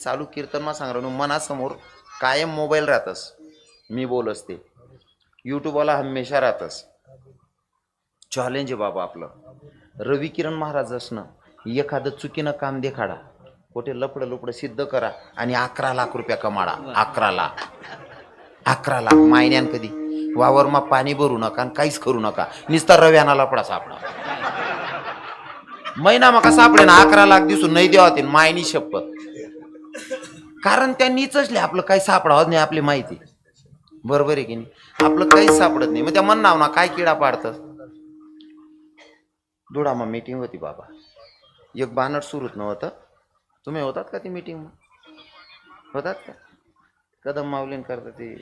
चालू कीर्तन मा सांग राहून मनासमोर कायम मोबाईल राहतस, मी बोल असते, यूट्यूबवाला हमेशा राहतस. चॅलेंज आहे बाबा आपलं. रवी किरण महाराज असणं एखादं चुकीनं काम देखाडा, कुठे लपडं लपडं सिद्ध करा आणि 11 लाख रुपया कमाडा. 11 लाख 11 लाख महिन्यान कधी वावरमा पाणी भरू नका आणि काहीच करू नका, नुसता रव्याना लपडा सापडा. महिना मका सापडे ना 11 लाख दिसून नाही देवा ते मायनी शपथ. कारण त्या नीचले आपलं काही सापडावं नाही, आपली माहिती बरोबर आहे की नाही, आपलं काहीच सापडत नाही. मग त्या म्हणणार ना काय किडा पाडतं. धुळामा मीटिंग होती बाबा, एक बानट सुरूच नव्हतं. तुम्ही होतात का ती मीटिंग? होतात का? कदम माऊलीन करता ते,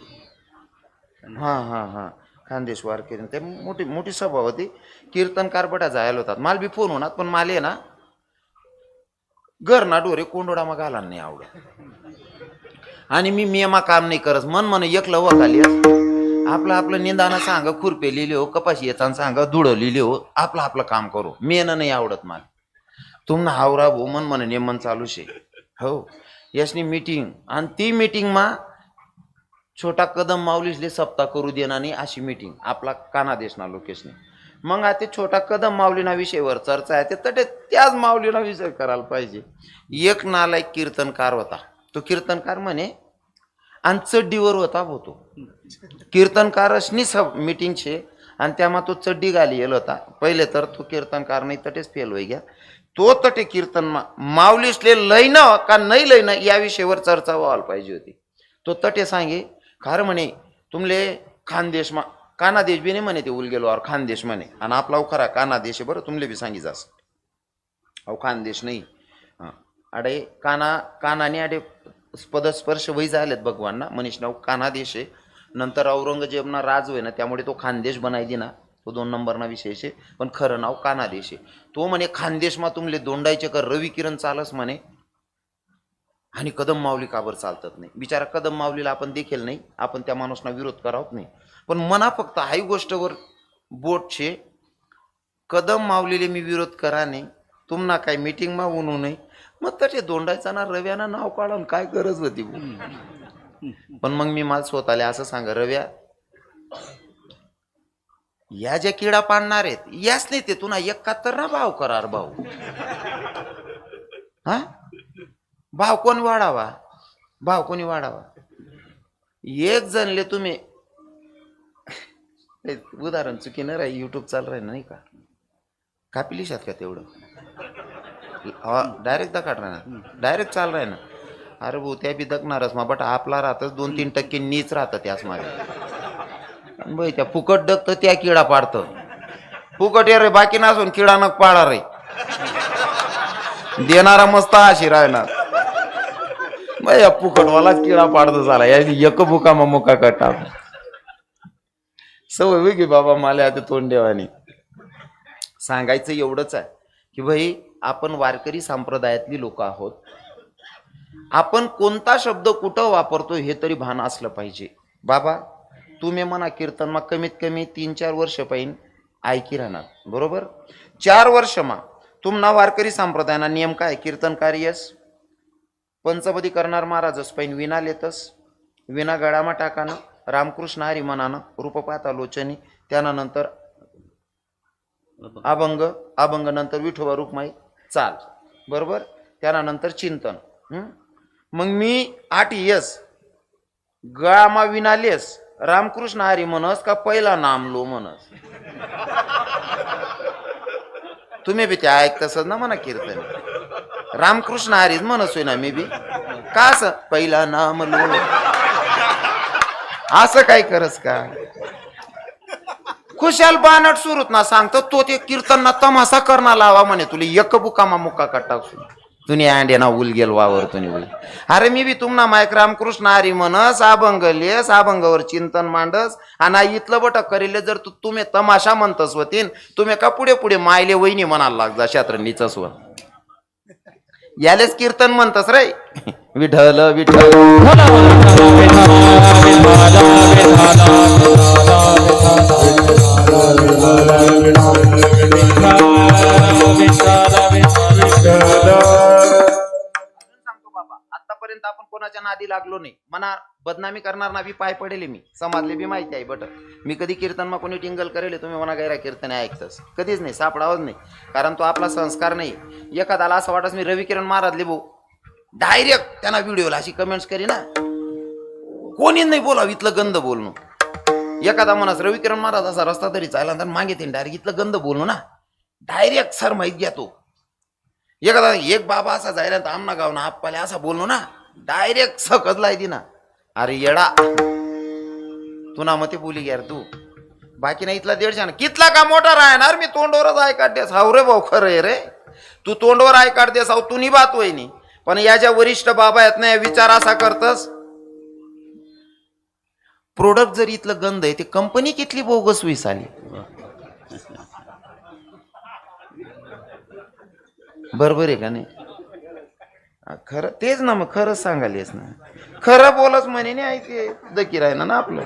हां हां हां खानदेशवार कीर्तन, ते मोठी मोठी सभा होती. कीर्तनकार बटा जायला होतात. मला बी फोन होणार, पण माले ना घर ना डोरे कोंडोडामा घाला नाही आवडत. आणि मी मेमा काम नाही करत. मन एकलं व खाली आपलं आपलं निंदाना सांगा, खुरपे लिहिले हो, कपाशी येताना सांगा, धुळं लिहिले हो, आपलं आपलं काम करू. मेन नाही आवडत मला. तुम्हाला हावरा भो मन नेमन चालू शे. हो यशनी मीटिंग, आणि ती मीटिंग मा छोटा कदम माऊलीसले सप्ताह करू देणार नाही अशी मीटिंग आपला कानादेशना लोकेशने. मग आता छोटा कदम माऊलीना विषयावर चर्चा आहे, ते तटे त्याच माऊलीना विषय करायला पाहिजे. एक नालायक कीर्तनकार होता. तो कीर्तनकार म्हणे आणि चड्डीवर होता होतो. कीर्तनकारसनी सब मीटिंग छे आणि त्यामा तो चड्डी घाली येल होता. पहिले तर तो कीर्तनकार नाही तटेच फेल होई गया. तो तटे कीर्तन माऊलीसले लयन का नाही लयन या विषयावर चर्चा व्हायला पाहिजे होती. तो तटे सांगे खरं म्हणे तुमले खानदेश मा, कानादेश बी नाही म्हणे ते उल गेलो और खानदेश म्हणे, आणि आपला खरा कानादेश आहे बरं, तुमले बी सांगी जास अहो खानदेश नाही. अडे कानाने अडे पदस्पर्श वही झालेत भगवानना मनीष नाव कानादेश आहे. नंतर औरंगजेबना राज होय ना, त्यामुळे तो खानदेश बनाय दिना, तो 2 नंबरना विषय आहे, पण खरं नाव कानादेश आहे. तो म्हणे खानदेश मा तुमले दोंडायचे कर रवी किरण चालस म्हणे, आणि कदम माऊली काबर चालतात नाही. बिचारा कदम माऊलीला आपण देखील नाही, आपण त्या माणूसना विरोध करावत नाही, पण मना फक्त हाई गोष्टवर बोट छे. कदम माऊलीले मी विरोध करा नाही, तुम्हाला काय मीटिंग मा उनू नाही. मग तसे दोंडायचा ना रव्याना नाव काढून काय गरज होती. पण मग मी मला स्वतःला असं सांगा, रव्या या ज्या किडा पाडणार आहेत याच नाही ते तुला 71 ना भाव करार भाऊ. हा भाव कोण वाढावा, भाव कोणी वाढावा. एक जणले तुम्ही उदाहरण चुकीनं राही, युट्यूब चालू राही नाही का, कापिली शात का तेवढं डायरेक्ट दकाट राहणार, डायरेक्ट चाल राही ना. अरे भाऊ त्या बी दकणारच मग, बट आपला राहतच 2-3% नीच राहतं त्याच मागे. बाई त्या फुकट डकतं त्या किडा पाडतं. फुकट ये रे बाकी नसून किडा नक पाडा रे, देणारा मस्त अशी राहणार. बाई या फुकटवालाच किडा पाडतो झाला, या एक बुका मग मुका कटा सवय वेगळी बाबा. मला आता तोंड देवानी सांगायचं एवढंच आहे की भाई आपण वारकरी संप्रदायातली लोक आहोत. आपण कोणता शब्द कुठं वापरतो हे तरी भान असलं पाहिजे. बाबा तुम्ही म्हणा कीर्तन मग कमीत कमी 3-4 वर्ष पाहिन ऐकी राहणार बरोबर. 4 वर्ष मा तुम्हाला वारकरी संप्रदायाना नियम काय, कीर्तनकारी यस पंचपदी करणार महाराजच पाहिन विना लेतस, विना गळामा टाकानं, रामकृष्ण हरी मनानं, रूपपाता लोचनी, त्यानंतर अभंग, अभंग नंतर विठोबा रुक्माई चाल बरोबर, त्यानंतर चिंतन. मग मी 8 यस गळामा विनालेस रामकृष्ण हरी म्हणस का पहिला नाम लो म्हणस. तुम्ही बी ते ऐकतसच ना म्हणा कीर्तन, रामकृष्ण हरीच म्हणस ना मी बी का असं पहिला नाम लो असं काय करस का. खुशाल बानट सुरूत ना सांगतो तो ते कीर्तन तमासा करणार लावा म्हणे तुला एक बुकामा मुक्का कट्टा तुनी अंडे ना उल गेल वावर तुनी उल. अरे मी बी तुम्हाला मायक रामकृष्ण हरी म्हणस, अभंग लेस, अभंगावर चिंतन मांडस, आणि इथलं बट करेले जर तुम्ही तमाशा म्हणतस होतीन, तुम्ही का पुढे पुढे मायले वहिनी म्हणायला लागजा शात्र नीचस व यालेच कीर्तन म्हणतस रे. विठ्ठल विठ्ठल सांगतो बाबा, आतापर्यंत बोललो नाही, मना बदनामी करणार ना बी पाय पडेल मी, समाजले बी माहिती आहे. बट मी कधी कीर्तन मा कोणी टिंगल करेल तुम्ही म्हणा गैरा कीर्तन ऐकतस कधीच नाही, सापडावच नाही, कारण तो आपला संस्कार नाही. एखाद्याला असं वाटत मी रवी किरण महाराज लिहू डायरेक्ट त्यांना व्हिडिओला अशी कमेंट्स करी ना, कोणी नाही बोलावं इथलं गंध बोलणं. एखादा म्हणस रवी किरण महाराज असा रस्ता तरी चालला तर मागे ते डायरेक्ट इथलं गंध बोलणं ना, डायरेक्ट सर माहीत घ्या तो. एखादा एक बाबा असा जायला तर आमना गाव ना आपल्याला असा बोललो ना, डायरेक्ट सकजलाय ती ना, अरे येडा तू ना मते बोली ग्यार तू, बाकी नाही इथला 150 कितला का मोठा राहणार, मी तोंडवरच आय काढतेस. हाव रे भाऊ खरं आहे रे, तू तोंडवर आय काढतेस, हाव तू बात होय नाही, पण या ज्या वरिष्ठ बाबा आहेत ना विचार असा करतस. प्रोडक्ट जर इथलं गंध आहे ते कंपनी कितली बोगस वीस आली. बरोबर आहे का नाही? खरं तेच ना, मग खरंच सांगायलेस ना, खरं बोलच म्हणे नाही ऐके दकी राही ना आपलं.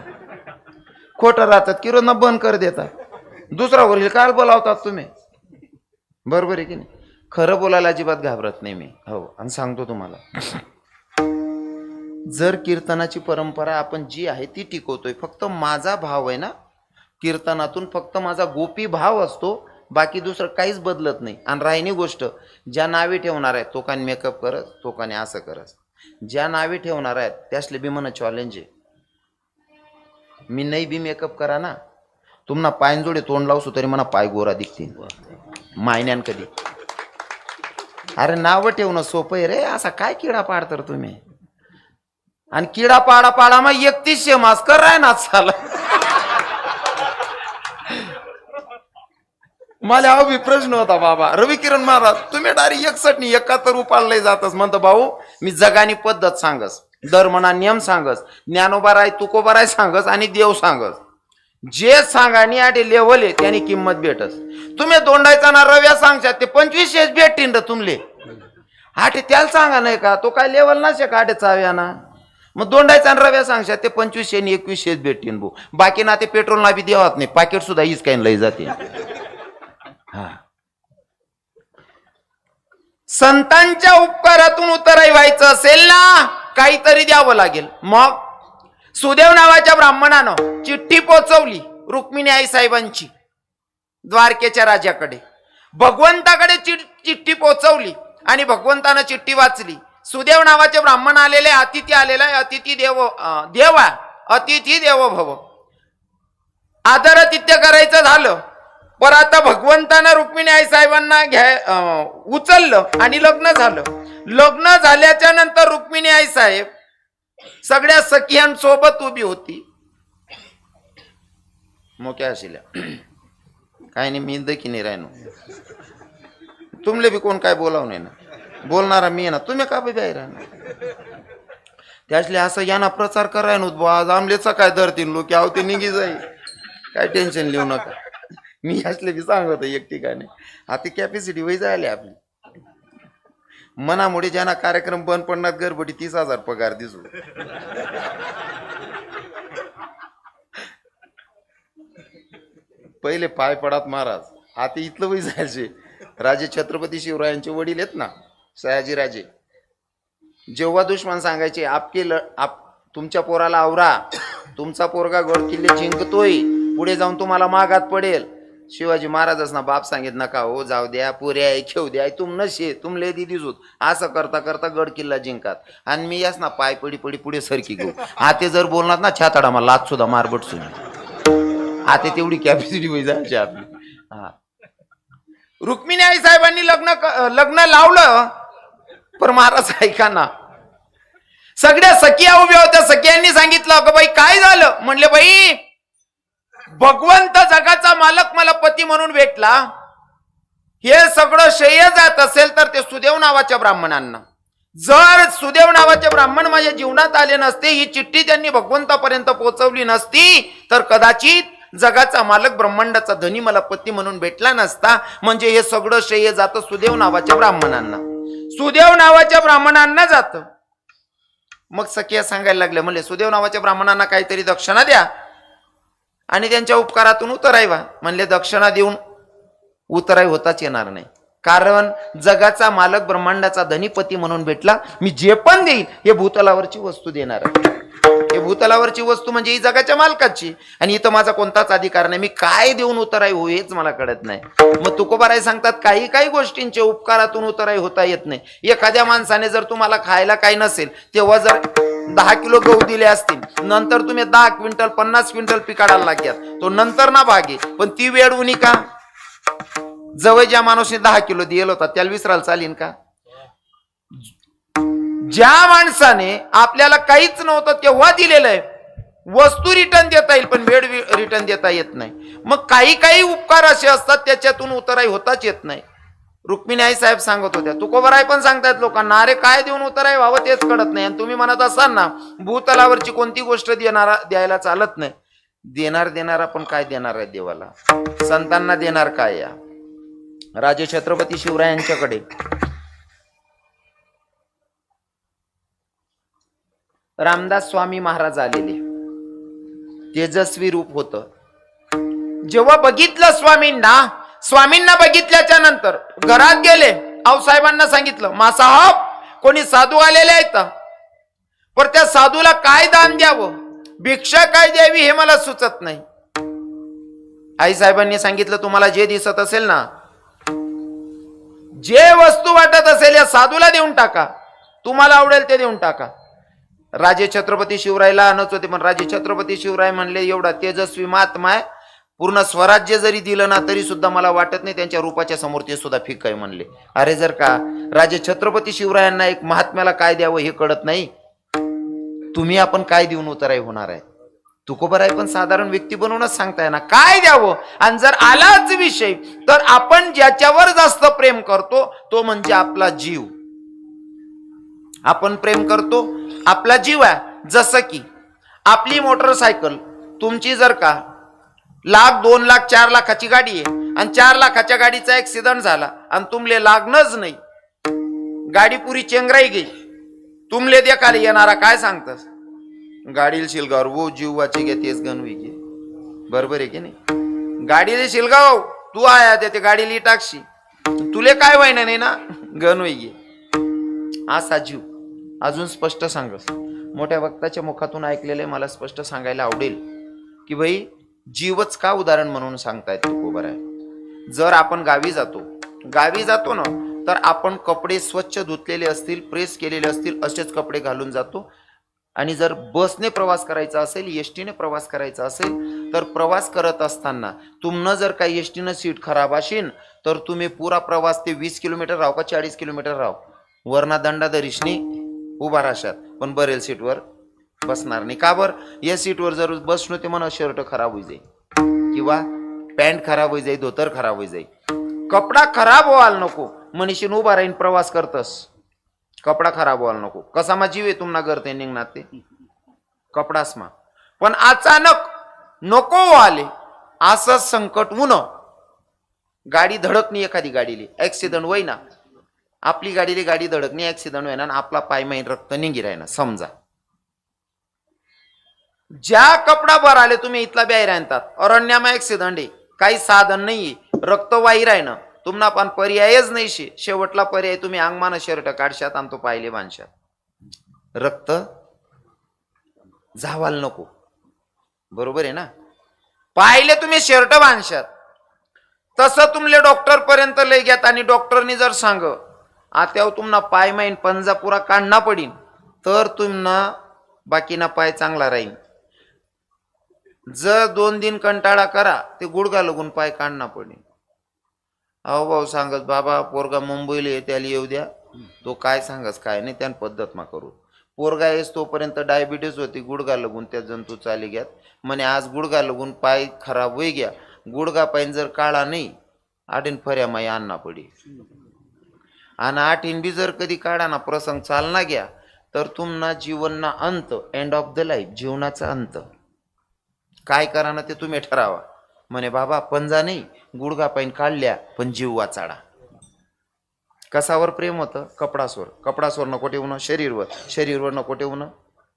खोटं राहतात किरण बंद कर देतात, दुसरा वरील काल बोलावतात तुम्ही. बरोबर आहे की नाही? खरं बोलायला अजिबात घाबरत नाही मी. हो, आणि सांगतो तुम्हाला, जर कीर्तनाची परंपरा आपण जी आहे ती टिकवतोय, फक्त माझा भाव आहे ना कीर्तनातून, फक्त माझा गोपी भाव असतो, बाकी दुसरं काहीच बदलत नाही. आणि राहिनी गोष्ट, ज्या नावे ठेवणार आहेत तो कान मेकअप करत, तो काने असं करत, ज्या नावे ठेवणार आहेत त्यासले बी म्हणा चॅलेंज आहे, मी नाही बी मेकअप करा ना, तुम्हाला पायंजोडे तोंड लावसो तरी म्हणा पाय गोरा दिसतील मायन्यान कधी. अरे नाव ठेवणं सोपं आहे रे, असा काय किडा पाडतर तुम्ही. आणि किडा पाडा पाडा मग 3100 मास कर राय ना चाल. मला हा प्रश्न होता बाबा, रवी किरण महाराज तुम्ही डायरेक्ट 61 नि 71 उपाळले जातस. म्हणतो भाऊ मी जगानी पद्धत सांगस, धर्मना नियम सांगस, ज्ञानोबा राय तुकोबा राय सांगस आणि देव सांगस, जे सांगानी आटे लेवल आहे त्याने किंमत भेटस. तुम्ही दोंडायचा ना रव्या सांगशात ते 2500 भेटतील र तुमले, आटे त्याला सांगा नाही का, तो काय लेवल नसे का आटे चाव्या ना. मग दोंडायचा आणि रव्या सांगशात ते 2500 आणि 2100 भेटतील भाऊ, बाकी ना ते पेट्रोल ना बी देवात नाही, पाकिट सुद्धा हीच काही लई जाते. हा, संतांच्या उपकारातून उतराई व्हायचं असेल ना काहीतरी द्यावं लागेल. मग सुदेव नावाच्या ब्राह्मणानं चिठ्ठी पोचवली रुक्मिणी आई साहेबांची द्वारकेच्या राजाकडे, भगवंताकडे चिठ्ठी पोचवली आणि भगवंतानं चिठ्ठी वाचली. सुदेव नावाचे ब्राह्मण आलेले, अतिथी आलेला आहे, अतिथी देवा अतिथी देवो भव, आदरातिथ्य करायचं झालं. पर आता भगवंतानं रुक्मिणी आई साहेबांना उचललं आणि लग्न झालं. लग्न झाल्याच्या नंतर रुक्मिणी आई साहेब सगळ्या सखियांसोबत उभी होती. मोक्या अशिल्या काय नाही, मी दखी नाही राहिनो, तुमले बी कोण काय बोलाव नाही ना, बोलणारा मी ना, तुम्ही का बी बाहेर राहणार. त्यासले असं यांना प्रचार कराय नव्हतं, आज आमलेचा काय धरतील लोक आहो ते निघी जाईल, काय टेन्शन लिहू नका. मी असले बी सांगतो एक ठिकाणी आता कॅपॅसिटी वय जायले आपली, मनामुळे ज्यांना कार्यक्रम बंद पडणार गडबडी 30,000 पगार दिसू. पहिले पाय पडात महाराज, आता इथलं वय जायचे. राजे छत्रपती शिवरायांचे वडील आहेत ना सयाजी राजे, जेव्हा दुश्मन सांगायचे तुमच्या पोराला आवरा, तुमचा पोरगा गड किल्ले जिंकतोय, पुढे जाऊन तुम्हाला मागात पडेल. शिवाजी महाराजच ना बाप सांगित नका हो, जाऊ द्या पुऱ्या खेऊ द्या, तुम नशे तुमले दिदीच होत. असं करता करता गड किल्ला जिंकात आणि मी यास ना पाय पडी पडी पुढे सरकी घेऊ. हाते जर बोलणार ना छाताडा मला लाच सुद्धा मारबट सुद्धा, हाते तेवढी कॅपॅसिटी होई जायची आपली. हा, रुक्मिणी आई साहेबांनी लग्न लावलं, पण महाराज ऐका ना, सगळ्या सखिया उभ्या होत्या. सखियांनी सांगितलं अगं बाई काय झालं, म्हणले बाई भगवंत जगाचा मालक मला पती म्हणून भेटला, हे सगळं श्रेय जात असेल तर ते सुदेव नावाच्या ब्राह्मणांना. जर सुदेव नावाचे ब्राह्मण माझ्या जीवनात आले नसते, ही चिठ्ठी त्यांनी भगवंतापर्यंत पोहोचवली नसती, तर कदाचित जगाचा मालक ब्रह्मांडाचा धनी मला पती म्हणून भेटला नसता. म्हणजे हे सगळं श्रेय जातं सुदेव नावाच्या ब्राह्मणांना, सुदेव नावाच्या ब्राह्मणांना जातं. मग सखिया सांगायला लागले, म्हणले सुदेव नावाच्या ब्राह्मणांना काहीतरी दक्षिणा द्या आणि त्यांच्या उपकारातून उतरायवा. म्हणले दक्षिणा देऊन उतराई होताच येणार नाही. कारण जगाचा मालक, ब्रह्मांडाचा धनीपती म्हणून भेटला. मी जे पण देईन हे भूतलावरची वस्तू देणार आहे. हे भूतलावरची वस्तू म्हणजे ही जगाच्या मालकाची, आणि इथं माझा कोणताच अधिकार नाही. मी काय देऊन उतराई हो हेच मला कळत नाही. मग तुकोबाराय सांगतात काही काही गोष्टींचे उपकारातून उतराई होता येत नाही. एखाद्या माणसाने जर तुम्हाला खायला काही नसेल, तेव्हा जर 10 किलो गहू दिले असतील, नंतर तुम्ही 10 क्विंटल 50 क्विंटल पिकाडायला लागतात, तो नंतर ना भागे. पण ती वेळ उनी का? जवळ ज्या माणूसने 10 किलो दिलेला होता त्याला विसरायला चालीन का? ज्या माणसाने आपल्याला काहीच नव्हतं तेव्हा दिलेलं आहे, वस्तू रिटर्न देता येईल पण वेळ रिटर्न देता येत नाही. मग काही काही उपकार असे असतात त्याच्यातून उतराई होताच येत नाही. रुक्मिणी आई साहेब सांगत होत्या, तुकोबाराय पण सांगतायत लोकांना, अरे काय देऊन उतराई व्हावं तेच कळत नाही. आणि तुम्ही म्हणत असाल ना भूतलावरची कोणती गोष्ट द्यायला चालत नाही. देणारा पण काय देणार आहे देवाला? संतांना देणार काय? या राजे छत्रपती शिवरायांच्याकडे रामदास स्वामी महाराज आलेले. तेजस्वी रूप होतं. जेव्हा बघितलं स्वामींना बघितल्याच्या नंतर घरात गेले. आऊसाहेबांना सांगितलं, मासाहेब कोणी साधू आलेले आहेत, पण त्या साधूला काय दान द्यावं, भिक्षा काय द्यावी हे मला सुचत नाही. आई साहेबांनी सांगितलं, तुम्हाला जे दिसत असेल ना, जे वस्तू वाटत असेल या साधूला देऊन टाका, तुम्हाला आवडेल ते देऊन टाका. राजे छत्रपती शिवरायला आणत होते, पण राजे छत्रपती शिवराय म्हणले, एवढा तेजस्वी महात्मा आहे, पूर्ण स्वराज्य जरी दिलं ना तरी सुद्धा मला वाटत नाही त्यांच्या रूपाच्या समोर ते सुद्धा फिक्क आहे म्हणले. अरे जर का राजे छत्रपती शिवरायांना एक महात्म्याला काय द्यावं हे कळत नाही, तुम्ही आपण काय देऊन उतराई होणार आहे? तुकोबाराय पण साधारण व्यक्ती बनवूनच सांगताय ना काय द्यावं. आणि जर आलाच विषय तर आपण ज्याच्यावर जास्त प्रेम करतो तो म्हणजे आपला जीव. आपण प्रेम करतो आपला जीव आहे. जसं की आपली मोटरसायकल तुमची जर का 1,00,000 2,00,000 4,00,000ची गाडी आहे आणि 4,00,000च्या गाडीचा ऍक्सिडेंट झाला आणि तुमले लागणच नाही, गाडी पुरी चेंगराई गेली, तुमले देखायला येणारा काय सांगतस? गाडीला शिलगावर वो जीवाची घे तेच गणवी घे. बरोबर आहे की नाही? गाडीला शिलगाव तू आया ते गाडीला टाकशी, तुले काय व्हायना नाही ना, गणवी घे. असा जीव अजून स्पष्ट सांगस. मोठ्या वक्ताच्या मुखातून ऐकलेले मला स्पष्ट सांगायला आवडेल की भाई जीवच का उदाहरण म्हणून सांगतायत तुकोबाराय. जर आपण गावी जातो ना तर आपण कपडे स्वच्छ धुतलेले असतील, प्रेस केलेले असतील असेच कपडे घालून जातो. आणि जर बसने प्रवास करायचा असेल, एसटीने प्रवास करायचा असेल तर प्रवास करत असताना तुमनं जर काही एसटीनं सीट खराब असेल तर तुम्ही पुरा प्रवास ते 20 किलोमीटर राव का 40 किलोमीटर राव वरना दंडादरीशनी उभा राहशात, पण बरेल सीटवर बसणार नाही. का बर? या सीटवर जर बसणं ते म्हणा शर्ट खराब होई जाईल किंवा पॅन्ट खराब होई जाईल, धोतर खराब होई जाईल. कपडा खराब व्हायला नको मनीषीन उभा राहीन प्रवास करतस, कपडा खराब व्हायला नको. कसा मा जीव आहे तुम्हाला करते निघणार ते कपडाच मा. पण अचानक नको आले असं संकट उन गाडी धडकणी, एखादी गाडीली ऍक्सिडेंट होई ना, आपली गाडी धडकणी ऍक्सिडेंट होईना आणि आपला पाय माहीन रक्त निघी राहिना समजा. ज्या कपडा भर आले तुम्ही इथला बॅय राहतात, अरण्यामा ऍक्सिडेंट आहे, काही साधन नाही, रक्त वाही राहिना, तुम्हाला पण पर्यायच नाही. शेवटला पर्याय तुम्ही अंगमान शर्ट काढशात आणि तो पायले बांधशात, रक्त झावाल नको. बरोबर आहे ना? पाहिले तुम्ही शर्ट बांधशात, तसं तुमले डॉक्टर पर्यंत लय घ्यात आणि डॉक्टरनी जर सांग आत्याव तुम्हाला पाय माहीन पंजा पुरा काढणा पडीन तर तुम्हाला बाकीना पाय चांगला राहील. जर 2 दिन कंटाळा करा ते गुडघा लागून पाय काढणा पडीन. अहो भाऊ सांगत बाबा पोरगा मुंबईला आहे त्याला येऊ द्या, तो काय सांगस काय नाही त्यान पद्धत मा करू. पोरगा येस तोपर्यंत डायबिटीज होती, गुडघा लागून त्या जंतू चाली घ्यात म्हणे, आज गुडघा लागून पाय खराब होई घ्या, गुडघा पायन जर काळा नाही आठीन फर्या माई आणना पडी. आणि आठीन बी जर कधी काढा ना प्रसंग चालना घ्या तर तुमना जीवनना अंत, एंड ऑफ द लाईफ, जीवनाचा अंत काय करा ना ते तुम्ही ठरावा. म्हणे बाबा पंजा नाही गुडघा पाईन काढल्या पण जीव वाचाडा. कसावर प्रेम होतं? कपडासवर नको ठेवणं, शरीरवर नको ठेवणं,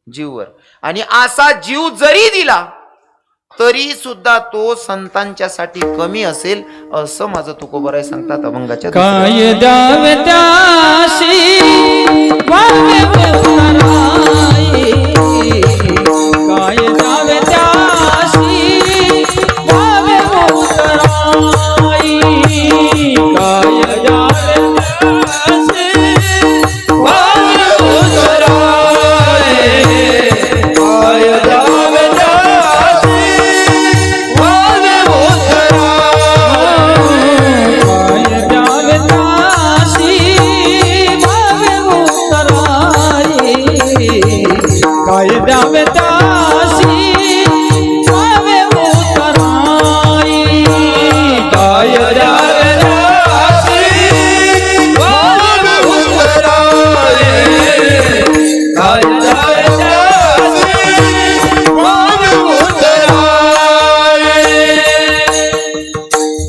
जीववर. आणि असा जीव जरी दिला तरी सुद्धा तो संतांच्या साठी कमी असेल असं माझं तुकोबराय सांगतात अभंगाच्या काय द्यावे त्याशी वावे उतराई, काय द्यावे त्याशी वावे उतराई, काय द्यावे त्याशी वावे उतराई, काय द्यावे त्याशी वावे उतराई, काय द्यावे त्याशी वावे उतराई, काय द्यावे त्याशी वावे उतराई, काय द्यावे त्याशी वावे उतराई, काय द्यावे त्याशी वावे उतराई,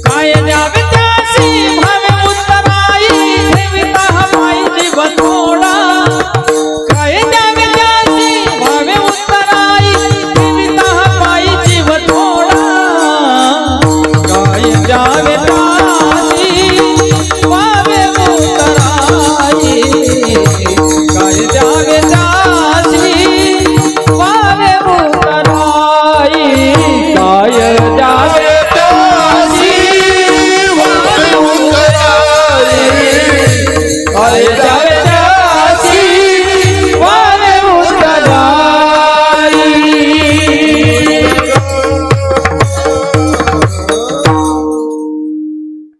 काय द्यावे त्याशी भावे उतराई, ठेविता माई जीव थोडा, काय द्यावे त्याशी भावे उतराई, ठेविता माई जीव थोडा, काय द्यावे त्याशी वावे उतराई, काय द्यावे त्याशी वावे उतराई, काय द्यावे त्याशी वावे उतराई, काय द्यावे त्याशी वावे उतराई.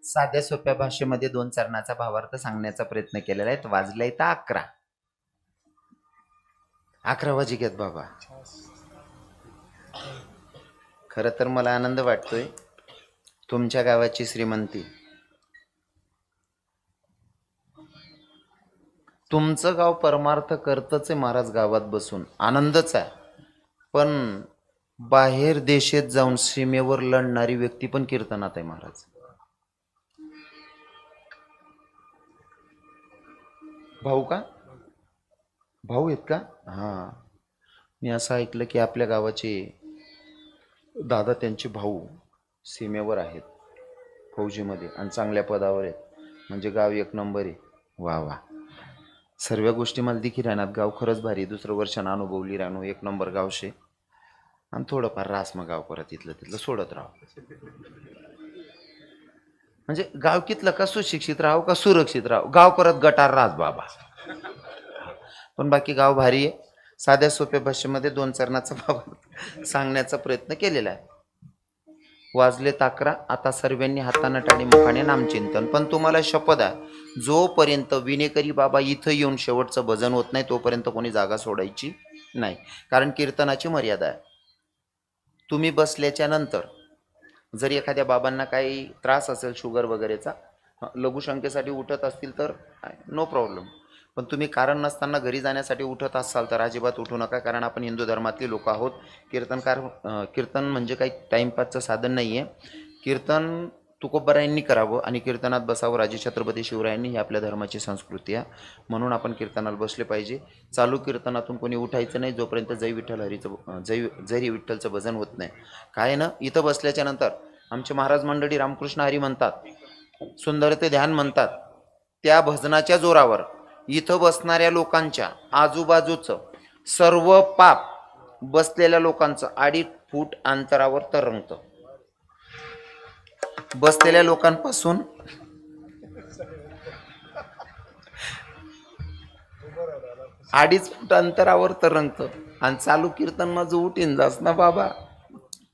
साध्या सोप्या भाषेमध्ये 2 चरणाचा भावार्थ सांगण्याचा प्रयत्न केलेला आहे. वाजलाय तर 11 वाजी घेत बाबा. खरं तर मला आनंद वाटतोय तुमच्या गावाची श्रीमंती, तुमचं गाव परमार्थ करतच आहे महाराज. गावात बसून आनंदच आहे, पण बाहेर देशात जाऊन सीमेवर लढणारी व्यक्ती पण कीर्तनात आहे महाराज. भाऊ का? भाऊ आहेत का? हां, मी असं ऐकलं की आपल्या गावाचे दादा त्यांचे भाऊ सीमेवर आहेत फौजीमध्ये आणि चांगल्या पदावर आहेत, म्हणजे गाव 1 नंबर आहे. वा वा, सर्व गोष्टी मला दिखी राहणार. गाव खरंच भारी, दुसरं वर्षानं अनुभवली राहणो. 1 नंबर गाव शे, आणि थोडंफार रास मग गाव परत तिथलं सोडत राहू. म्हणजे गाव कितलं का सुशिक्षित राहू का सुरक्षित राहू, गाव परत गटार राहत बाबा. पण बाकी गाव भारी आहे. साध्या सोप्या भाषेमध्ये 2 चरणाचा भाव सांगण्याचा प्रयत्न केलेला आहे. वाजले 11, आता सर्वांनी हातानं टाळी मुखाने नामचिंतन. पण तुम्हाला शपथ आहे, जोपर्यंत विनेकरी बाबा इथं येऊन शेवटचं भजन होत नाही तोपर्यंत कोणी जागा सोडायची नाही. कारण कीर्तनाची मर्यादा आहे. तुम्ही बसल्याच्या नंतर जर एखाद्या बाबांना काही त्रास असेल शुगर वगैरेचा, लघुशंकेसाठी उठत असतील तर नो प्रॉब्लेम. पण तुम्ही कारण नसताना घरी जाण्यासाठी उठत असाल तर अजिबात उठू नका. कारण आपण हिंदू धर्मातली लोक आहोत. कीर्तन म्हणजे काही टाईमपासचं साधन नाही आहे. कीर्तन तुकोबरायांनी करावं आणि कीर्तनात बसावं. राजे छत्रपती शिवरायांनी ही आपल्या धर्माची संस्कृती आहे, म्हणून आपण कीर्तनाला बसले पाहिजे. चालू कीर्तनातून कोणी उठायचं नाही जोपर्यंत जय विठ्ठल हरीचं जय विठ्ठलचं भजन होत नाही. काय ना, इथं बसल्याच्या नंतर आमचे महाराज मंडळी रामकृष्ण हरी म्हणतात, सुंदर ते ध्यान म्हणतात. त्या भजनाच्या जोरावर इथं बसणाऱ्या लोकांच्या आजूबाजूचं सर्व पाप बसलेल्या लोकांचं 2.5 फूट अंतरावर तरंगतं. बसलेल्या लोकांपासून 2.5 फूट अंतरावर तरंगतं. आणि चालू कीर्तन माझं उठीन जास ना बाबा,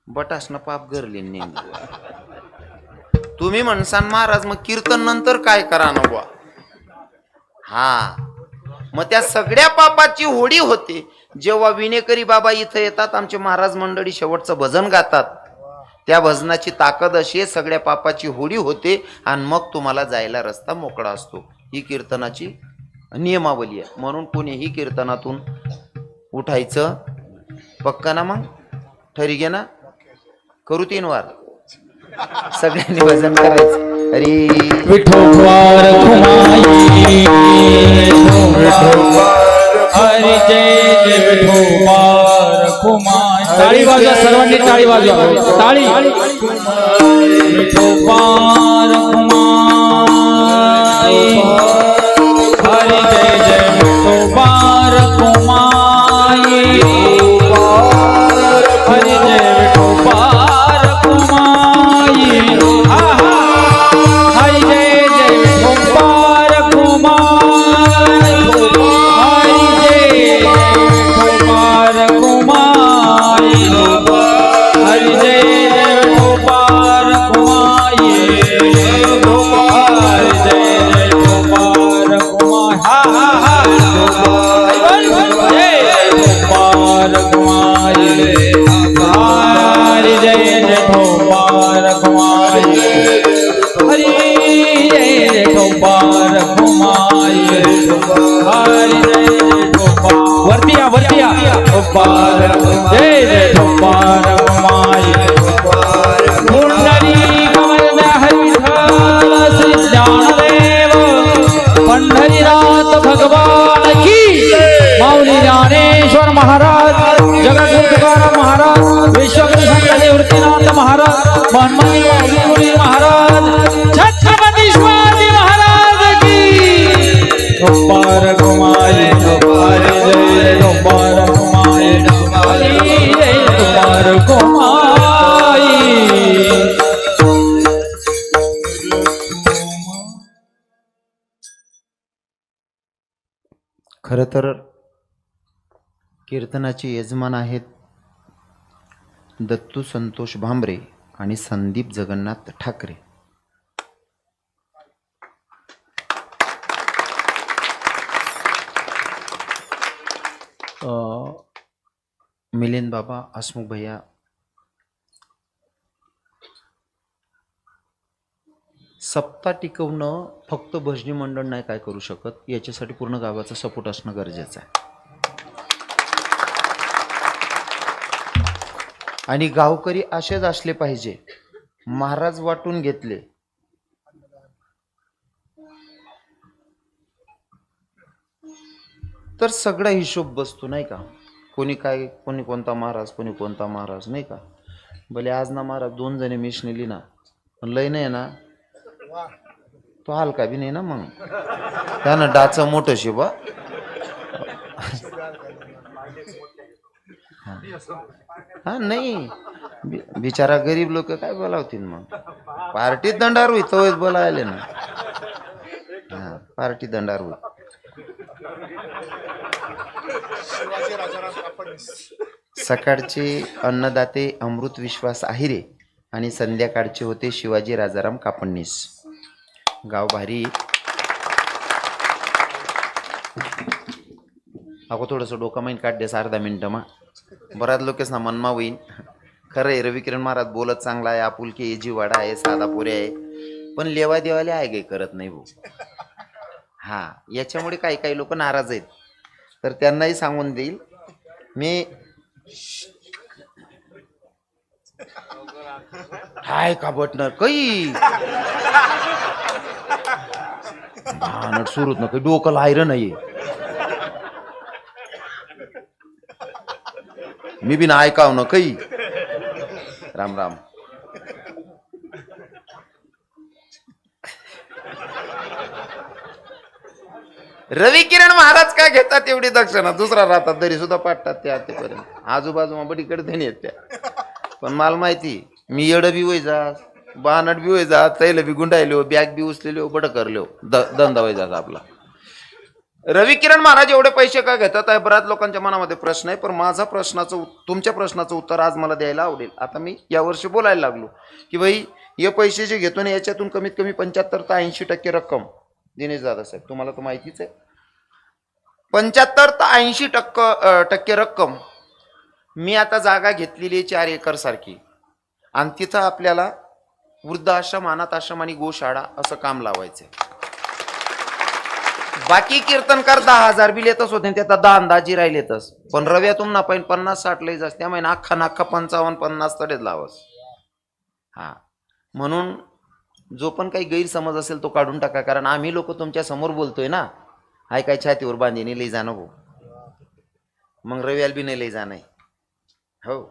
बटासनं पाप गरली नेम. तुम्ही म्हणसान महाराज मग कीर्तन नंतर काय करा ना बुवा. हा, मग त्या सगळ्या पापाची होडी होते जेव्हा विनेकरी बाबा इथं येतात. आमचे महाराज मंडळी शेवटचं भजन गातात. त्या भजनाची ताकद अशी आहे, सगळ्या पापाची होडी होते आणि मग तुम्हाला जायला रस्ता मोकळा असतो. ही कीर्तनाची नियमावली आहे. म्हणून कोणीही कीर्तनातून उठायचं पक्का ना. मग ठरी घे ना, करू 3 वार सगळ्यांनी भजन करायचं. अरे विठोबार घुमाई, विठोबार हरी जय जय विठोबा रखुमाई. टाळी वाजवा सर्वांनी, टाळी वाजवा, टाळी. विठोबा रखुमाई. हरी जय जय विठोबा रखुमाई. हरी जय विठोबा रखुमाई. आहा. हरी जय जय विठोबा रखुमाई. हरी जय विठोबा रखुमाई. हरी जय जय विठोबा रखुमाई. हरी जय जय विठोबा रखुमाई. हा हा हा. जय विठोबा रखुमाई. हरी जय जय विठोबा रखुमाई. हरी जय विठोबा रखुमाई. हरी जय विठोबा. वरती या, वरती या. जय विठोबा रखुमाई. पुंडरी कमल हरी विठ्ठल श्री ज्ञानदेव पंढरीनाथ भगवान की. माऊली ज्ञानेश्वर महाराज, जगद्गुरु तुकाराम महाराज, विश्वगुरु संत निवृत्तीनाथ महाराज, मनमानी माऊली महाराज, छत्रपती शिवाजी महाराज की. गोपार घुमाई. हरी जय गोपार घुमाई. हरी जय गोपार घुमाई. खरं तर कीर्तनाचे यजमान आहेत दत्तू संतोष भांबरे आणि संदीप जगन्नाथ ठाकरे. मिलिंद बाबा, हसमुख भैया, सप्ताह टिकवणं फक्त भजनी मंडळ नाही काय करू शकत, याच्यासाठी पूर्ण गावाचा सपोर्ट असणं गरजेचं आहे. आणि गावकरी असेच असले पाहिजे. महाराज वाटून घेतले तर सगळा हिशोब बसतो नाही का. कोणी काय, कोणी कोणता महाराज, कोणी कोणता महाराज नाही का. भले आज ना महाराज 2 जणी मिश नेली ना, पण लय नाही ना तो हलका बी नाही ना. मग त्यानं डाचं मोठं शिवा. हा नाही बिचारा गरीब लोक काय बोलावतील. मग पार्टीत दंडार होई तो बोलायले ना. हा पार्टी दंडार होई. सकाळचे अन्नदाते अमृत विश्वास आहिरे आणि संध्याकाळचे होते शिवाजी राजाराम कापडणीस. गाव भारी. अगो थोडंसं डोकं माहीत काढदेस अर्धा मिनटं मा. बऱ्याच लोकेस ना मनमा होईन. खरं आहे रविकिरण महाराज बोलत चांगला आहे, आपुलकी जीवाडा आहे, साधा पोरे आहे, पण लेवा देवाले आहे काही करत नाही भाऊ. हा याच्यामुळे काही काही लोक नाराज आहेत. तर त्यांनाही सांगून देईल मी. हाय का बटणार काही भानट सुरूच ना काही डोकं लायरं नाहीये. मी बी ना ऐकाव ना काही. राम राम. रवी किरण महाराज काय घेतात एवढी दक्षिणा, दुसरा राहतात तरी सुद्धा पाठतात त्या आतेपर्यंत. आजूबाजूमा बडीकडे नाही येत त्या. पण मला माहिती मी येड बी वय जा, बानट बी वय जा, तैल बी गुंडायलो, बॅग बी उचलेलो, बड करलो, धंदा वय जात आपला. रवी किरण महाराज एवढे पैसे का घेतात आहे बऱ्याच लोकांच्या मनामध्ये प्रश्न आहे. पण माझा प्रश्नाचं, तुमच्या प्रश्नाचं उत्तर आज मला द्यायला आवडेल. आता मी यावर्षी बोलायला लागलो की भाई हे पैसे जे घेतो ना याच्यातून कमीत कमी 75 ते 80% रक्कम दिनेश दादा साहेब तुम्हाला तर माहितीच आहे. 75 ते 80% रक्कम मी आता जागा घेतलेली 4 एकर सारखी. आणि तिथं आपल्याला वृद्धाश्रम, अनाथ आश्रम आणि गोशाळा असं काम लावायचंय. बाकी कीर्तनकार 10,000 बिल येतच होते, त्यात 10 अंदाजी राहिलेतच. पण रव्यातून ना पाहिजे 50-60 लई जास्त, त्यामुळे अख्खा 55-50 तडेच लावस. हा म्हणून जो पण काही गैरसमज असेल तो काढून टाका. कारण आम्ही लोक तुमच्या समोर बोलतोय ना, हाय काय छातीवर बांधीने लई जाणं भाऊ. मग रविवार बी नाही लई जाणं हो.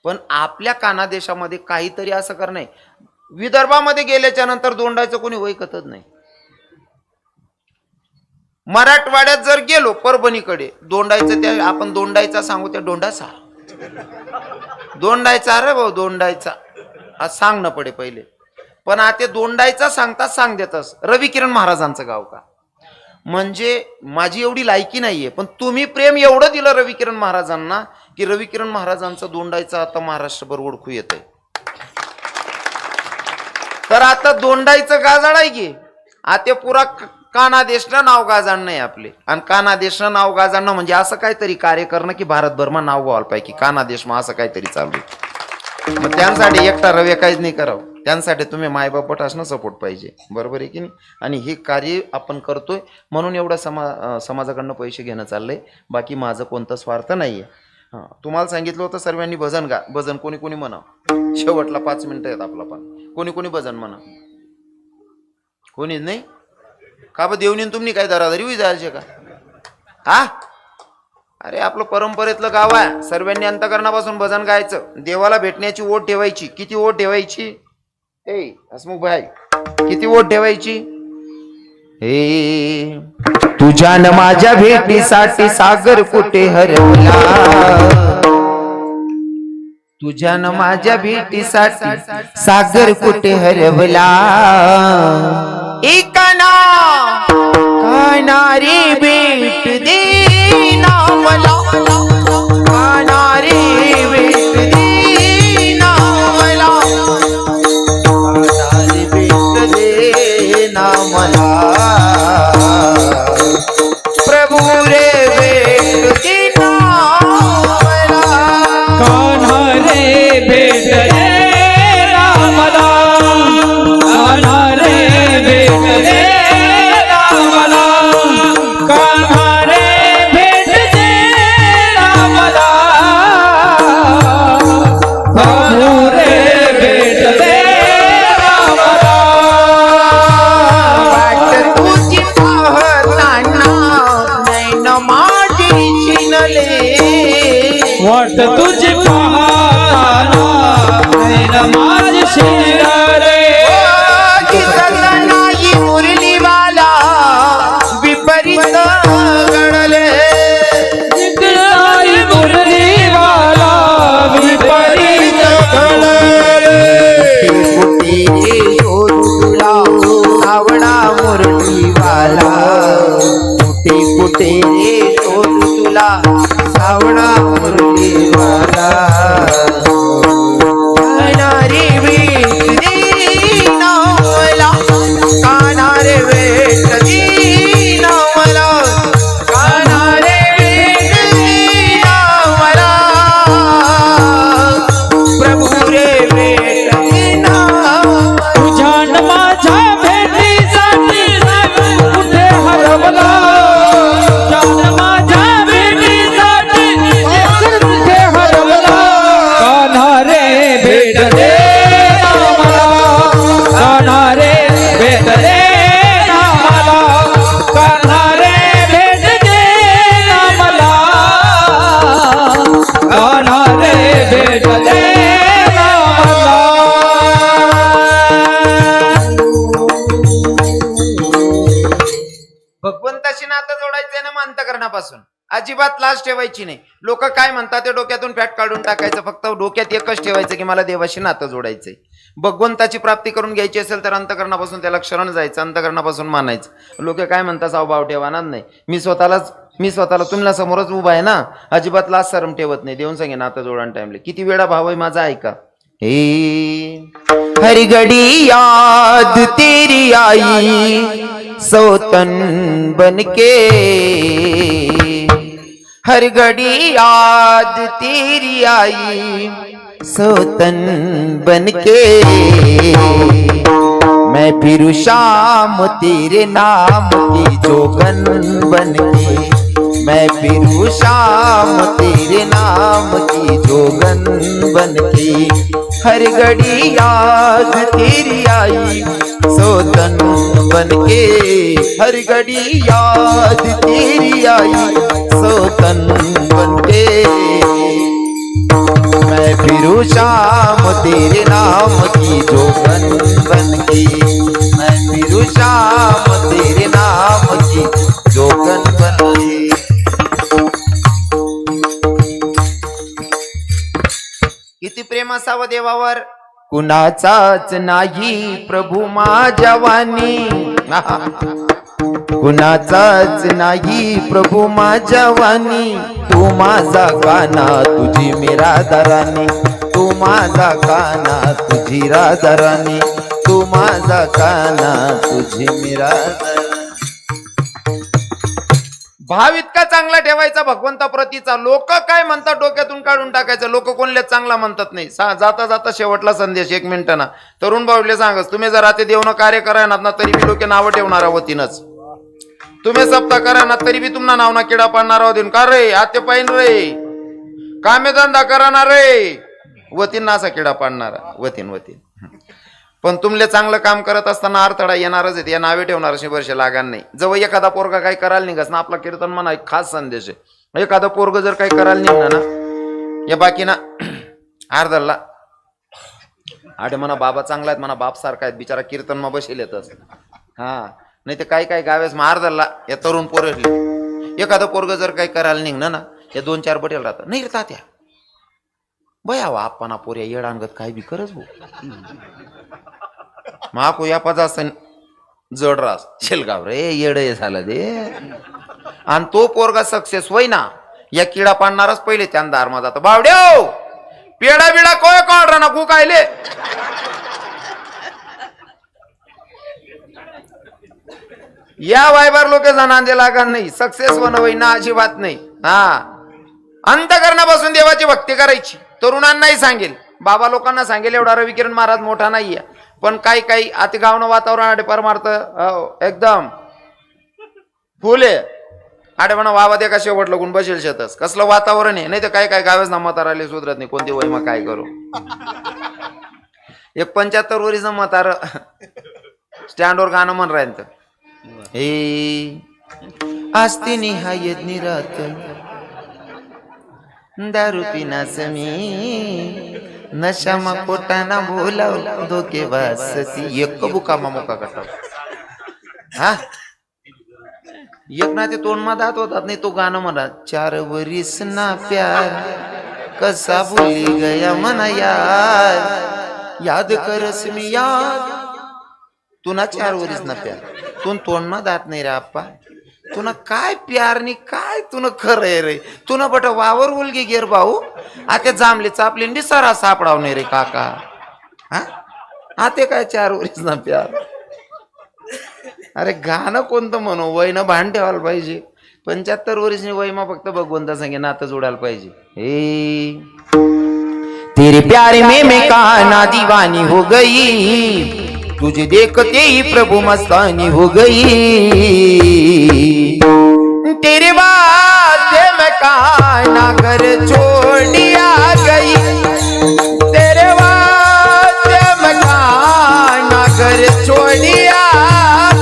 पण आपल्या कानादेशामध्ये काहीतरी असं करणं, विदर्भामध्ये गेल्याच्या नंतर दोंडायचं कोणी ओळखतच नाही. मराठवाड्यात जर गेलो परभणीकडे दोंडायचं, त्या आपण दोंडायचा सांगू त्या दोंडाचा अरे भाऊ दोंडायचा आज सांग न पडे पहिले. पण आता दोंडायचा सांगताच सांग देतस रवी किरण महाराजांचं गाव का. म्हणजे माझी एवढी लायकी नाहीये, पण तुम्ही प्रेम एवढं दिलं रवी किरण महाराजांना की रवी किरण महाराजांचं दोंडायचा आता महाराष्ट्रभर ओळखू येत आहे. तर आता दोंडायचं गाजाड आहे की आता पुरा कानादेशनं नाव गाजाण नाही आपले. आणि कानादेशनं नाव गाजाणं म्हणजे असं काहीतरी कार्य करणं की भारतभरमा नाव व्हायला पाहिजे की कानादेशमा असं काहीतरी चालू आहे. मग त्यांसाठी एकटा रवी काहीच नाही करावं, त्यांसाठी तुम्ही मायबापट असणं सपोर्ट पाहिजे. बरोबर आहे की नाही. आणि हे कार्य आपण करतोय म्हणून एवढं समाजाकडनं पैसे घेणं चाललंय, बाकी माझं कोणतं स्वार्थ नाहीये. हां, तुम्हाला सांगितलं होतं सर्वांनी भजन गा. भजन कोणी कोणी म्हणा, शेवटला 5 मिनिटं आहेत आपला. पण कोणी कोणी भजन म्हणा, कोणीच नाही का बा. देवनीन तुम्ही काय दरादरी जायचे का हा. अरे आपलं परंपरेतलं गाव आहे, सर्वांनी अंतकरणापासून भजन गायचं, देवाला भेटण्याची ओढ ठेवायची. किती ओढ ठेवायची ए हसमुख भाई, किती ओढ ठेवायची. हे तुझ्या न माझ्या भेटीसाठी सागर कुठे हरवला, तुझ्या न माझ्या भेटीसाठी सागर कुठे हरवला. एकाना कानारी भेट दे ना मला, कानारी भेट दे ना मला, कानारी भेट दे ना मला. प्रभू रे भेट दे ना मला, कान्हा रे भेट दे ना मला, कान्हा रे भेट दे ना मला, कान्हा रे भेट दे ना मला, प्रभू रे भेट दे ना मला. वाट तुझी पाहताना नैन माझी चिनले, वाट तुझी पाहताना नैन माझी शिरले. नाही मुरलीवाला विपरीत गणले, आई मुरलीवाला विपरीत घडले. कुठे तुला सावळा मुरलीवाला, कुठे कुठे शोध तुला सावळा मुरलीवाला. कानारे भेट दे ना मला, कानारे भेट दे ना मला, कानारे भेट दे ना मला. प्रभू रे भेट दे ना. तुझ्या न माझ्या भेटीसाठी कुठे हरवला, तुझ्या न माझ्या भेटीसाठी कुठे हरवला. कान्हा रे भेट दे ना मला, कान्हा रे भेट दे ना मला, कान्हा रे भेट दे ना मला, कान्हा रे भेट दे ना मला. भगवंताशी नातं जोडायचंय ना अंतकरणापासून. अजिबात लाज ठेवायची नाही. लोक काय म्हणतात ते डोक्यातून फॅट काढून टाकायचं, फक्त डोक्यात एकच ठेवायचं की मला देवाशी नातं जोडायचंय. भगवंताची प्राप्ती करून घ्यायची असेल तर अंतकरणापासून त्याला शरण जायचं, अंतकरणापासून मानायचं. लोक काय म्हणतात साव भाव ठेवानाच नाही. मी स्वतःला तुम्हाला समोरच उभा आहे ना, अजिबात लाज शरम ठेवत नाही. देऊन सांगे नातं जोडान टाइमले किती वेळा भाव आहे माझा ऐका. हे हर घड़ी याद तेरी आई सौतन बनके, हर घड़ी याद तेरी आई सौतन बनके. मैं फिर शाम तेरे नाम की जोगन बनके, मैं फिरूं शाम तेरे नाम की जोगन बन के, हर घड़ी याद तेरी आई सोतन बन के, हर घड़ी याद तेरी आई सोतन बन के, मैं फिरूं शाम तेरे नाम की जोगन बन के, मैं फिरूं शाम तेरे नाम की जोगन बन के. किती प्रेम असावं देवावर, कुणाचाच नाही प्रभू माझ्या वाणी, कुणाचाच नाही प्रभू माझ्या वाणी, तू माझा काना तुझी मी राधा राणी, तू माझा काना तुझी राधा राणी, तू माझा काना तुझी मी राधा. भाव इतका चांगला ठेवायचा भगवंताप्रतीचा. लोक काय म्हणतात डोक्यातून काढून टाकायचं. लोक कोणले चांगला म्हणतात नाही. जाता जाता शेवटला संदेश 1 मिनिट ना तरुण भाऊले सांगस, तुम्ही जर आता देवनं कार्य करायनात ना तरी बी लोक नावं ठेवणार होतीनच. तुम्ही सप्ताह करा ना तरी बी तुम्हाला नाव ना किडा पाडणार होतीन. का रे आते पाहिन रे कामे धंदा करणार रे वतीन ना असा किडा पाडणारा वतीन वतीन. पण तुमले चांगलं काम करत असताना अडथळा येणारच आहे. या नावे ठेवणार 100 वर्ष लागान नाही. जवळ एखादा पोरगा काही करायला निघास ना आपला कीर्तन म्हणा एक खास संदेश आहे. एखादा पोरग जर काही करायला निघणार ना या बाकी ना अर्धला आडे म्हणा बाबा चांगला आहेत म्हणा बाप सारखा आहेत बिचारा कीर्तन मग बसेल येतच. हा नाही ते काही काही गावेस मग अर्धला या तरुण पोरले एखादं पोरग जर काही करायला निघणं ना या 2-4 बटेल राहतात नाही रे तात्या बयावा आपण पोऱ्या येडांगत काही बी करच भाऊ माको या पदासन जड रास शेलगाव रे येड झालं दे. आणि तो पोरगा सक्सेस होई ना या किडा पाडणारच पहिले त्यान दारमा जातो. बावड्याव पेडा बिडा कोय काढ ना कू कायले या वायबार लोक जणांचे लागा नाही. सक्सेस वन होई ना अजिबात नाही. हा अंतकरणापासून देवाची भक्ती करायची. तरुणांनाही सांगेल बाबा लोकांना सांगेल एवढा रविकिरण महाराज मोठा नाहीये. पण काही काही आता गावनं वातावरण परमार्थ एकदम फुले आडे म्हणा वावा दे का शेवट लगून बसेल शेतस कसलं वातावरण आहे. नाही तर काय काय गावेच ना म्हाताराले सुधरत नाही. कोणती वय मग काय करू. एक 75 वरीचं म्हातार स्टँडवर गाणं म्हण राहील हे आस्ती निहायत निरात दारू पिनास मी नशामा कोटाना बोलाव धोके वासती एक बुकामा मोका कटा. हा एक ना ते तोंडमा दात होतात नाही तो गाणं म्हणा 4 वरीस ना प्यार कसा भुली गया मना यार याद करस मी याद तुना 4 वरीस ना प्यार तू तोंडमा दात नाही रे आप्पा तुना काय प्यार नाही काय तुन खरंय रे तुन बट वावर उलगी गेर भाऊ आता जांभले चापले निसारा सापडाव नाही रे काका. हा आते काय 4 वरीस ना प्यार. अरे गाणं कोणतं म्हणू वय न भान ठेवायला पाहिजे. 75 वरीसनी वय मग फक्त भगवंता संगे नातं जोडायला पाहिजे. हे तेरे प्यार में मैं काना दीवानी हो गई तुझे देखते ही प्रभु मस्तानी हो गई तेरे वास्ते मैं काना घर छोड़िया गई तेरे वास्ते मैं काना घर छोड़िया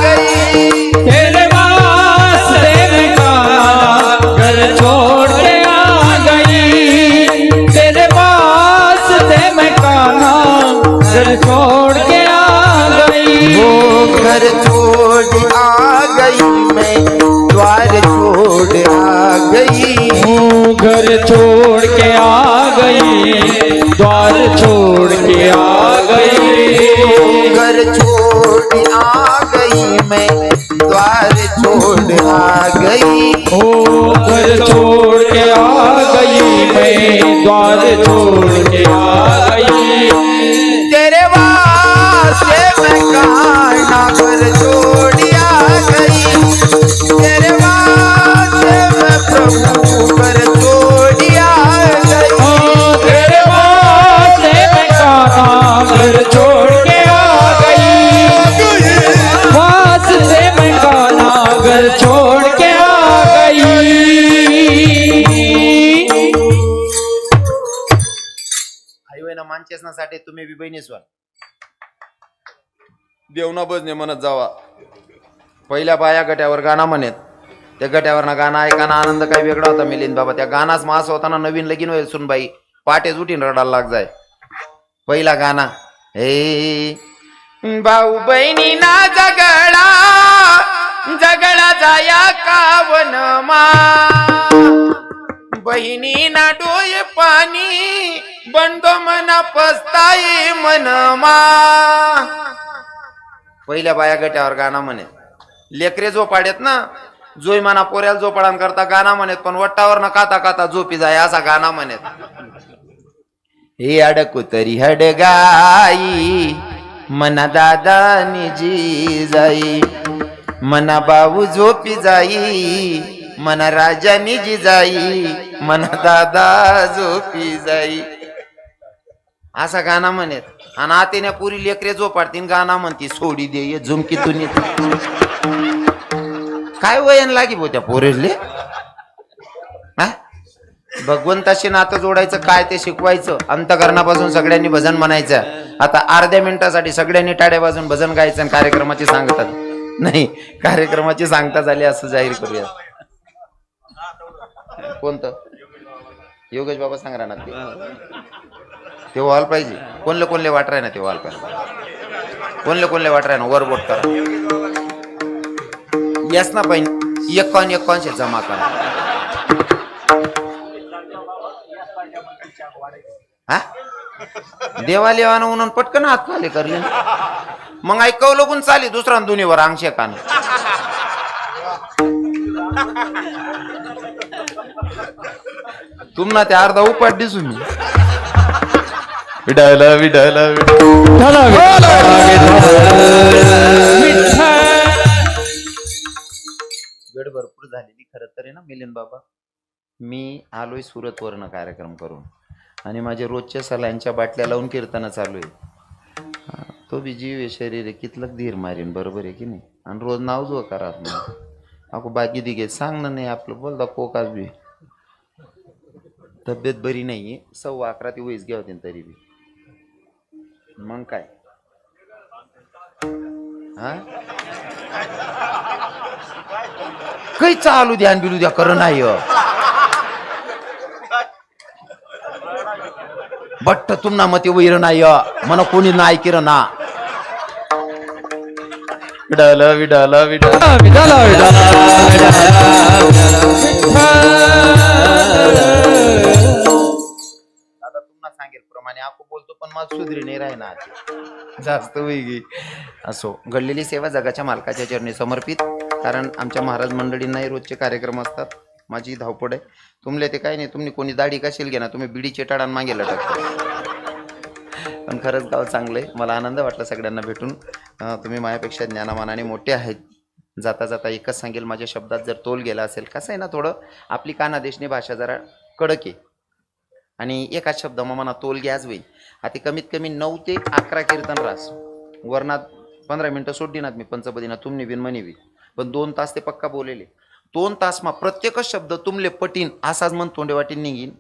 गई तेरे वास्ते मैं काना घर छोड़ के आ गई तेरे वास्ते मैं काना घर छोड़ के वो घर छोड़ आ गई मैं द्वार छोड़ आ गई हूँ घर छोड़ के आ गई द्वार छोड़ के आ गई घर छोड़ आ गई मैं द्वार छोड़ आ गई ओ घर छोड़ के आ गई मैं द्वार छोड़ के आ गई तेरे वास्ते मैं काना घर छोड़िया गई तेरे वास्ते मैं प्रभु घर छोड़िया गई तेरे वास्ते मैं बसण्यासाठी तुम्ही बी बहिणीच व्हा. देवना बजने म्हणत जावा. पहिल्या बाया गट्यावर गाणं म्हणत, त्या गट्यावर गाणं ऐकाना आनंद काही वेगळा होता मिलिंद बाबा. त्या गाणाच मास होताना नवीन लगीन होईल सुनबाई पाटे उठीन रडायला लाग जाय. पहिला गाणा हे भाऊ बहिणी ना जगळा जगळा जाया कावन मा, बहिणी ना डोळे पाणी बंदो मना पस्ताई मनमा. पहिल्या बाया गट्यावर गाणं म्हणे. लेकरे झोपाड्यात ना जोई माना पोऱ्याला झोपाडान करता गाणं म्हणत, पण वट्टावर न खाता खाता झोपी जाय असा गाणं म्हणत. हे अडकू तरी हडगाई मना दादा निजी जाई, मना बाबू झोपी जाई, मना राजा निजी जाई, मना दादा झोपी जाई असा गाणं म्हणत. आणि आतेने पुरी लेकरे झोपाडतीन गाणं म्हणती सोडी दे ये झुमकीतून काय वयन लागी बो त्या पोरेले. भगवंताशी नातं जोडायचं काय ते शिकवायचं. अंतकरणापासून सगळ्यांनी भजन म्हणायचं. आता अर्ध्या मिनिटासाठी सगळ्यांनी टाळ्या वाजून भजन गायचं आणि कार्यक्रमाची सांगतात नाही, कार्यक्रमाची सांगता झाली असं जाहीर करूया. कोणतं योगेश बाबा सांग राहणार ते व्हायला पाहिजे. कोणले कोणले वाट राही ना ते व्हायला पाहिजे. कोणले कोणले वाट राही ना वर बोट करा. यस ना पाहिजे 51 जमा करा. हा देवालेवानं म्हणून पटकन हात खाली करले मग ऐकवलं पण चाली दुसरा दोन्हीवर अंगशे कान. तुम्हाला त्या अर्धा उपाट दिसू मी विडायला विडायला गड भरपूर झालेली खरं तर आहे ना मिलिंद बाबा. मी आलोय सुरत वरनं कार्यक्रम करून आणि माझे रोजच्या सलांच्या बाटल्या लावून कीर्तन चालू आहे. तो बी जीव शरीर आहे कितलक धीर मारीन बरोबर आहे की नाही. आणि रोज नाव जो करा अको बाकी दिगे सांगणं नाही आपलं बोलता कोकाच बी तब्येत बरी नाहीये. 11:15 ती वयस घ्या होती तरी बी मग काय हा काही चालू ध्यान बिलू द्या कर नाही बट्ट तुमना मते वैर नाही मन कोणी नाही किर ना. विडाला विडाला विडाला विडाला आता तुम्हाला सांगेल प्रमाणे आपण बोलतो पण मला सुधरी नाही राहणार जास्त वेगळी असो. घडलेली सेवा जगाच्या मालकाच्या चरणी समर्पित. कारण आमच्या महाराज मंडळींनाही रोजचे कार्यक्रम असतात. माझी धावपड आहे. तुमले ते काय नाही तुम्ही कोणी दाढी कशील घे ना तुम्ही बिडी चेटाडान मागे लटकता. पण खरंच गाव चांगलं आहे. मला आनंद वाटला सगळ्यांना भेटून. तुम्ही माझ्यापेक्षा ज्ञानमानाने मोठे आहेत. जाता जाता एकच सांगेल माझ्या शब्दात जर तोल गेला असेल कसं आहे ना थोडं आपली कानादेशनी भाषा जरा कडक आहे आणि एकाच शब्द मग मला तोल घ्याच होईल. आता कमीत कमी 9 ते 11 कीर्तन रास वर्णात 15 मिनिटं सोडीनात मी पंचपदीना तुमने बिन म्हणी बी पण 2 तास ते पक्का बोलेले. 2 तास मग प्रत्येकच शब्द तुमले पटीन असाच मन तोंडे वाटीन निघीन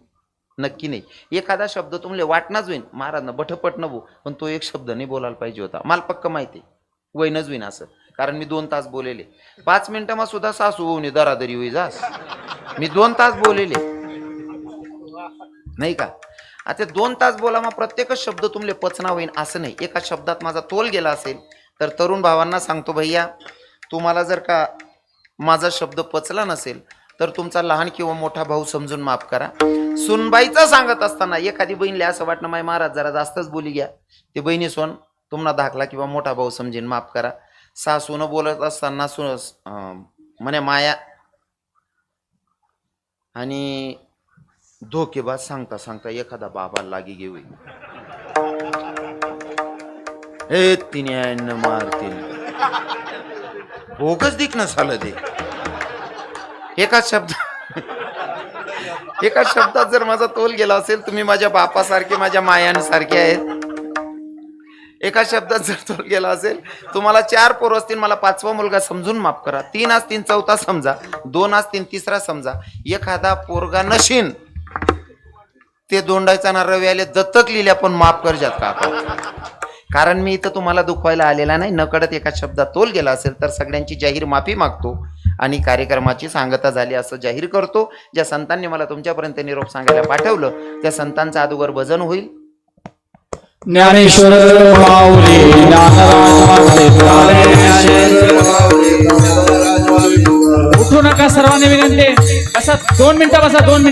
नक्की नाही. एखादा शब्द तुमले वाटणाच होईन महाराज ना बठपट नवू पण तो एक शब्द नाही बोलायला पाहिजे होता. मला पक्क माहिती वयनच होईन असं कारण मी 2 तास बोलेले. 5 मिनिटं मग सुद्धा सासू होऊन दरादरी होई जास मी 2 तास बोलेले नाही का. आता 2 तास बोला मग प्रत्येकच शब्द तुमले पचना होईन असं नाही. एका शब्दात माझा तोल गेला असेल तर तरुण भावांना सांगतो भैया तुम्हाला जर का माझा शब्द पचला नसेल तर तुमचा लहान किंवा मोठा भाऊ समजून माफ करा. सुनबाईचा सांगत असताना एखादी बहीणले असं वाटणं माय महाराज जरा जास्तच बोली घ्या ते बहिणी सोन तुम्हाला धाकला किंवा मोठा भाऊ समजेन माफ करा. सासून बोलत असताना म्हणे माया आणि धोकेबाज सांगता सांगता एखादा बाबाला लागी घेऊ हे तिने मारतील भोगच दिखणं झालं ते. एकाच शब्दात जर माझा तोल गेला असेल तुम्ही माझ्या बापासारखे माझ्या मायांसारखे आहेत. एका शब्दात जर तोल गेला असेल तुम्हाला 4 पोर असतील मला 5वा मुलगा समजून माफ करा. 3 असतील 4था समजा 2 असतील 3रा समजा. एखादा पोरगा नशीन ते दोंडायचा ना रवी आले दत्तक लिहिल्या पण माफ करजात काका. कारण मी इथं तुम्हाला दुखवायला आलेला नाही. नकळत एका शब्दात तोल गेला असेल तर सगळ्यांची जाहीर माफी मागतो आणि कार्यक्रमाची सांगता झाली असं जाहीर करतो. ज्या संतांनी मला तुमच्यापर्यंत निरोप सांगायला पाठवलं त्या संतांचा अगोदर भजन होईल. ज्ञानेश्वर माऊली ज्ञानराज उठू नका, सर्वांनी विनंती. बसा 2 मिनिटं, बसा 2 मिनिटं.